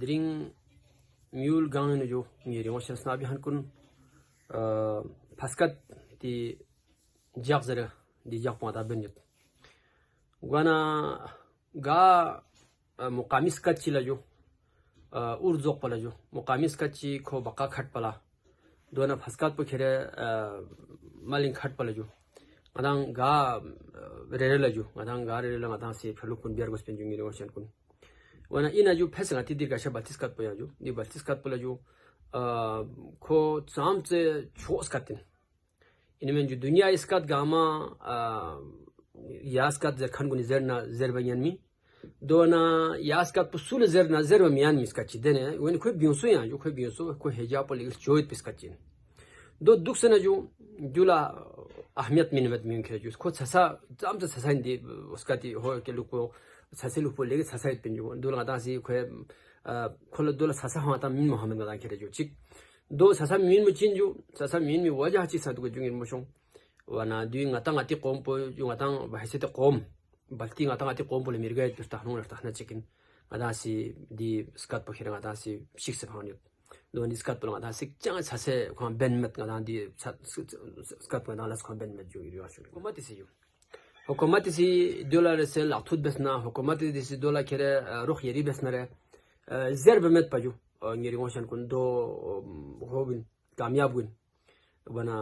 Dring mule gang no jo ngiri ngoshan snabi hankun paskat di jagzara di jagpata benyut gwana ga muqamis kachi la jo urzoq pala jo muqamis kachi ko baqa khat pala dona paskat po khere malin khat pala jo adang ga rere la jo adang ga rere la adang se phalukun biar gospen jo ngiri ngoshan kun wana ina ju phesanga ti dir gasha batiskat poya ju di batiskat pola ju ko samse chos katin inmen ju dunya iskat gama yaskat zerkhan gun zerna zerbayan mi dona yaskat pusul zerna zerba mian miskachi dene wen ko bionso ya ju ko bionso ko hijab poli joit piskachin do duksana ju jula ahmiyat minmat min khe ju ko sasa samse sasa indi uskati ho ke luko 사실 볼레게 사사했 빈주 돌아 다시 그 콜로돌 사사 하다 민 모하면 나다 그래죠 즉도 사사 민 무친주 사사 민미 와자치 사두고 중에 무슨 와나 뒤 나타나티 꼼포 중 나타 바이세테 꼼 발티 나타나티 꼼포를 미르게 됐다 하는 걸 하나 치킨 아다시 디 스캇 포히랑 아다시 식스 파운드 노니 스캇 포랑 아다시 짱 사세 관 벤맷 나다디 스캇 포 나라스 관 벤맷 주 이리와쇼 고마티시요 حکومت سی دولار سل عطود بسنا حکومت سی دولار کره روح یری بسنره ضرب مت پجو نیری motion کن دو هوبن کامیاب bone ونا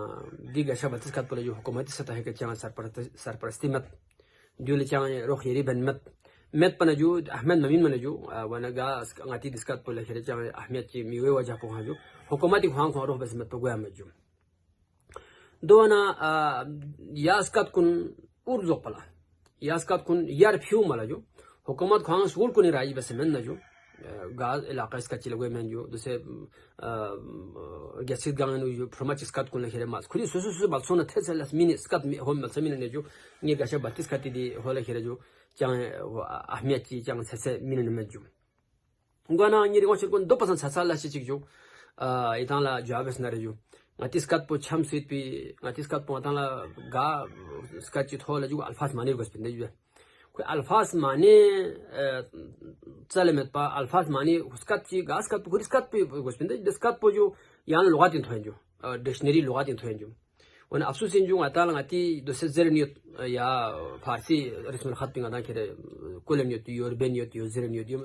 دیگه شبه تسکت Pele جو حکومت سطح که چان سرپرستی مت دولی چان روح یری بن مت پنا جو احمد ممین من جو ونا گا انگاتی دسکت پله کره چان احمد چی میوه وجه پوها جو حکومتی خوان خوان روح بس مت پگویا مجو دونا یاسکت کن urzo pala yaskat kun yar phiu mala jo hukumat khang sul kun rai bas men na jo gaz ilaqa iska chilagwe men jo duse gasit gangan jo promach iskat kun khere mas khuli su bal sona theselas mini iskat hom mal samin ne jo ni gasha batis kati di hola khere jo chang ahmiyat chi chang sese min ne me jo ngana ni ri gochil kun 2% sasala chi jo itan la jawabes na re jo ngatiskat po cham suit pi ngatiskat po atala ga skati thola ju alfas mani gos pinde ju ko alfas mani chalemet pa alfas mani uskat chi gas kat po iskat pi gos pinde diskat po ju yan lugat in thoen ju dictionary lugat in thoen ju wana afsus in ju atala ngati do se zerniyot ya farsi resmul khat pinga da khere kolemniyot yor beniyot yor zerniyot yom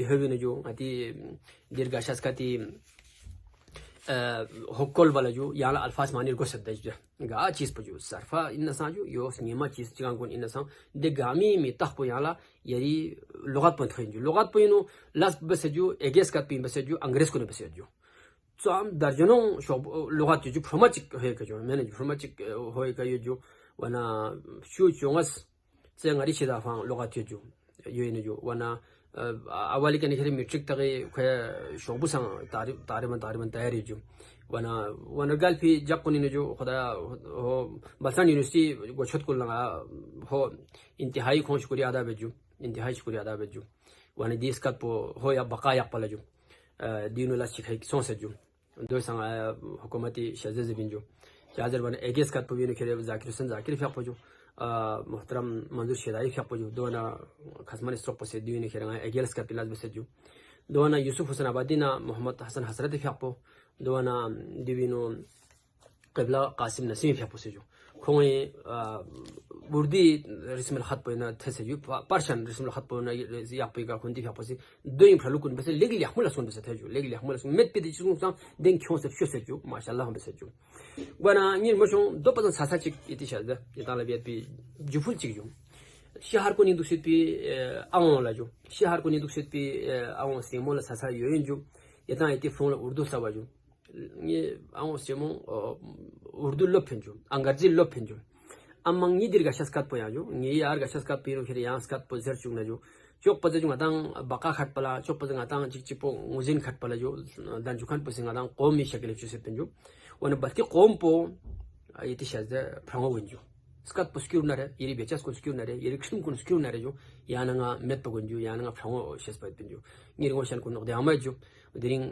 ihebine jo ngati dirgashaskati hokol wala jo yala alfaz mani go sadda jo ga cheez pjo sarfa inna sa jo yo snima cheez chigang gon inna sa de gami mi takh po yala yeri lugat pon thoy jo lugat po ino las bas jo eges kat pin bas jo angres ko ne bas jo 좀 다르잖아. 로가티 주 프로마틱 해가지고 매네 프로마틱 호이가 요주 와나 슈 종아스 생아리 시다방 로가티 주 yoyin jo wana awali kan khere metric tagi khoya shobu sang tariban tayari jo wana gal phi jakuni ne jo khoda ho Balsan University gochot kul langa ho intihai khon shukriya ada beju wana dis kat po ho ya baqa yak pala jo dinu la chikhai son se jo do sang hukumati shazaz bin jo jazar wana eges kat po yene khere zakir fiaq po jo محترم منظور شدائی فیاق جو دونا خزمان استروق پسے دیوینی کھیرنگا اگیلس کا plazas بسے جو دونا یوسف حسن آبادی نا محمد حسن حسرت فیاق پو دونا دیوینو قبلہ قاسم نسیم فیاق پسے جو کھوئیں بردی رسم الخط پوینا تھسے جو پرشن رسم الخط پوینا یاق پوی کا کھنتی فیاق پسے دوئیم پھلوکن بسے لیگی لیحمل اسون بسے تھے جو لیگی لیحمل اسون مت پیدی چیزوں سام دین کھون سے شو سے جو ماشاءاللہ ہم بسے جو وانا نیر مشون دو پتن ساسا چک ایتی شازدہ یہ طالبیت پی جفول چک جو شهر کنی دوست پی آون لاجو شهر کنی دوست پی آون سیمون ساسا یوین جو یہ تان ایتی فون اردو سوا جو یہ آون سیمون اردو لپن جو انگرزی لپن جو اما نی دیر گشاس کات پیا جو نی یار گشاس کات پیرو کھری یانس کات پوزر چون جو چوک پزے جو غتان بقا کھٹ پلا چوک پزے غتان چک چپو موزین کھٹ پلا جو دان جوکان پسے غتان قومی شکل چ سپن جو ون بلتی قوم پو ایتی شازدہ پھرنگو ونجو سکات پسکیو نرے یری بیچاس کو سکیو نرے یری کشم کو سکیو نرے جو یاننگا مت پگنجو یاننگا پھرنگو شس پت بنجو نیرگو شان کو نقد عامه جو درین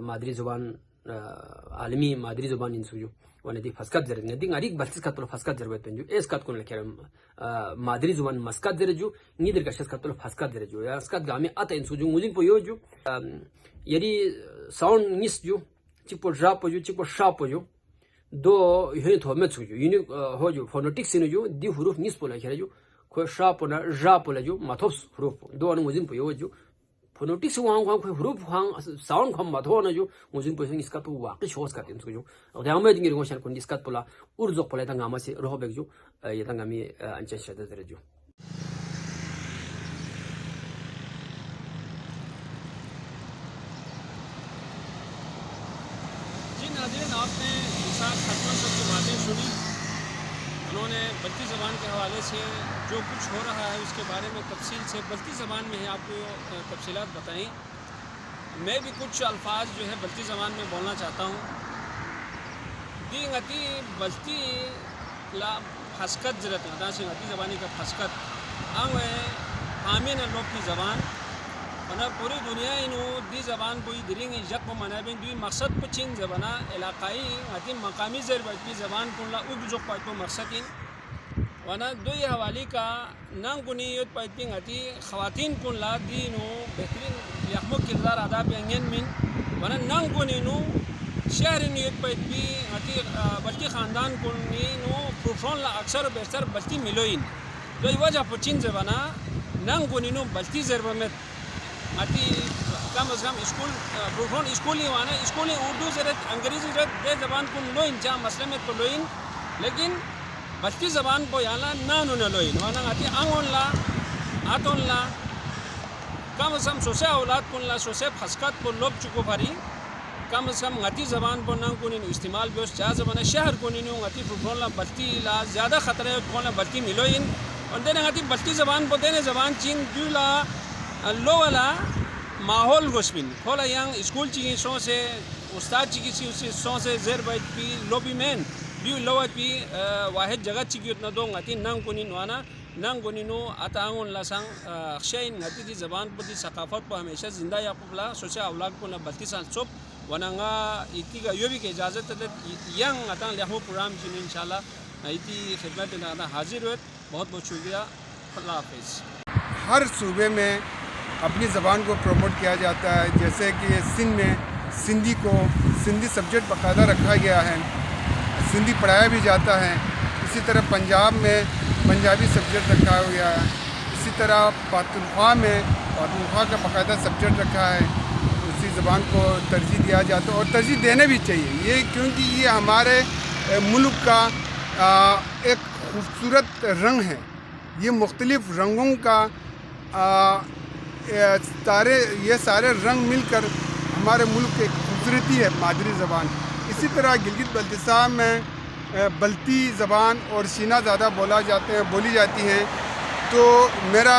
مادری زبان عالمی مادری زبان انسو جو ون دی فسکات زر ندی غریق بلتس کات فسکات زر بنجو اس کات کو لکرم مادری زبان مسکات زر جو نیدر گشس کات فسکات زر جو یا سکات گامی اتا انسو جو موزین پو یو جو یری ساوند نیس جو چپو جاپو جو چپو شاپو جو دو یونت ہو مت جو یونی ہو جو فونیٹکس نے جو دی حروف نیس پولا کھرے جو کو شاپو نا جاپو لا جو ماتوس حروف دو ان موزین پو یو جو فونیٹکس وان کو حروف وان ساوند کم ماتو نا جو موزین پو اس کا تو واقعی شوس کرتے ہیں جو اور ہمیں دنگی روشن کو اس کا پولا ارزو پولا تا گاما سے روح بیگ جو یہ تا گامی انچ شد در جو ناظرین آپ نے نثار خاتون صاحب کی باتیں سنی انہوں نے بلتی زبان کے حوالے سے جو کچھ ہو رہا ہے اس کے بارے میں تفصیل سے بلتی زبان میں ہی آپ کو تفصیلات بتائیں میں بھی کچھ الفاظ جو ہے بلتی زبان میں بولنا چاہتا ہوں دی غتی بلتی لا پھسکت زرت غدا سے غتی زبانی کا پھسکت آنگ آمین لوگ کی زبان ورنہ پوری دنیا انو دی زبان کوئی دریں گے یک منابع دوی مقصد پچین زبانہ علاقائی غتی مقامی زربی زبان کو لا اگ جو پائپو مقصد ان ورنہ دوی حوالی کا نام کو نیت پائپی غتی خواتین کو لا دی نو بہترین یخمو کردار ادا بینگین من ورنہ نام کو نینو شہر نیت پائپی غتی بلتی خاندان کو نینو پروفون لا اکثر و بیشتر بلتی ملوین دوی وجہ پچین زبانہ نام کو نینو بلتی زربمت آتی کم از کم اسکول پروفون اسکولی وانا اسکولی اردو زرت انگریزی زرت دے زبان کو لوئن جا مسئلہ میں تو لوئن لیکن بلتی زبان کو یالا نانو نہ لوئن وانا آتی آنگون لا آتون لا کم از کم سوسے اولاد کن لا سوسے پھسکت کو لوب چکو بھری کم از کم غتی زبان کو نام کو نین استعمال بیوس چاہ زبانہ شہر کو نینو غتی پروفون لا بلتی لا زیادہ خطرے کون لا بلتی ملوئن اور دینے غتی بلتی زبان کو دینے زبان چین دیو لا لو والا ماحول گوشبین کھولا یانگ اسکول چیگی سو سے استاد چیگی سی سو سے زیر باید پی لوبی مین بیو لوات پی واحد جگہ چیگی اتنا دو غتی نام کنی نوانا نام کنی نو اتاؤن لسانگ خشین غتی دی زبان پو دی ثقافت پو ہمیشہ زندہ یا پولا سوچے اولاد کو نا بلتی سال چوب ونانگا ایتی کا یو بھی کہ اجازت تلت یانگ اتاؤن لیہو پروگرام چینی انشاءاللہ ایتی خدمت دینا حاضر ہوئے بہت بہت شکریہ اللہ حافظ ہر صوبے میں اپنی زبان کو پروموٹ کیا جاتا ہے جیسے کہ سندھ میں سندھی سبجیکٹ باقاعدہ رکھا گیا ہے سندھی پڑھایا بھی جاتا ہے اسی طرح پنجاب میں پنجابی سبجیکٹ رکھا گیا ہے اسی طرح پختونخوا میں پختونخوا کا باقاعدہ سبجیکٹ رکھا ہے اسی زبان کو ترجیح دیا جاتا ہے اور ترجیح دینے بھی چاہیے یہ کیونکہ یہ ہمارے ملک کا ایک خوبصورت رنگ ہے یہ مختلف رنگوں کا یہ سارے رنگ مل کر ہمارے ملک کی خوبصورتی ہے مادری زبان اسی طرح گلگت بلتستان میں بلتی زبان اور سینا زیادہ بولی جاتی ہیں تو میرا